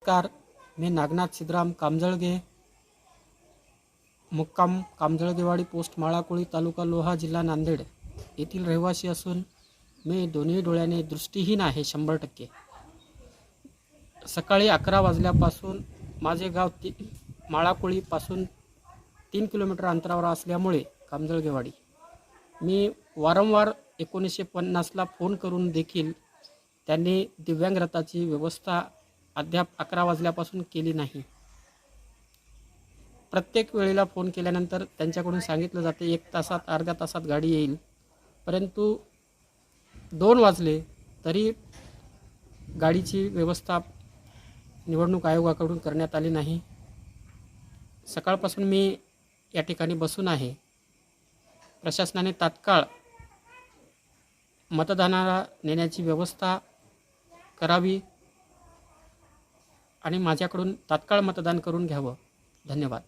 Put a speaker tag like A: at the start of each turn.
A: नमस्कार, मी नागनाथ सिद्धराम कामजळगे, मुक्काम कामजळगेवाडी पोस्ट माळाकोळी तालुका लोहा जिल्हा नांदेड येथील रहिवासी असून मी दोन्ही डोळ्याने दृष्टीहीन आहे 100%. सकाळी 11 वाजल्यापासून माझे गाव माळाकोळीपासून 3 किलोमीटर अंतरावर असल्यामुळे कामजळगेवाडी मी वारंवार 1950ला फोन करून देखील त्यांनी दिव्यांग रथाची व्यवस्था अद्याप 11 वाजल्यापासून केली नाही. प्रत्येक वेळेला फोन केल्यानंतर त्यांच्याकडून सांगितलं जाते 1 तासात अर्ध्या तासात गाडी येईल, परंतु 2 वाजले तरी गाडीची व्यवस्था निवडणूक आयोगाकडून करण्यात आली नाही. सकाळपासून मी या ठिकाणी बसून आहे. प्रशासनाने तात्काळ मतदानाला नेण्याची व्यवस्था करावी आणि माझ्याकडून तात्काळ मतदान करून घ्यावं. धन्यवाद.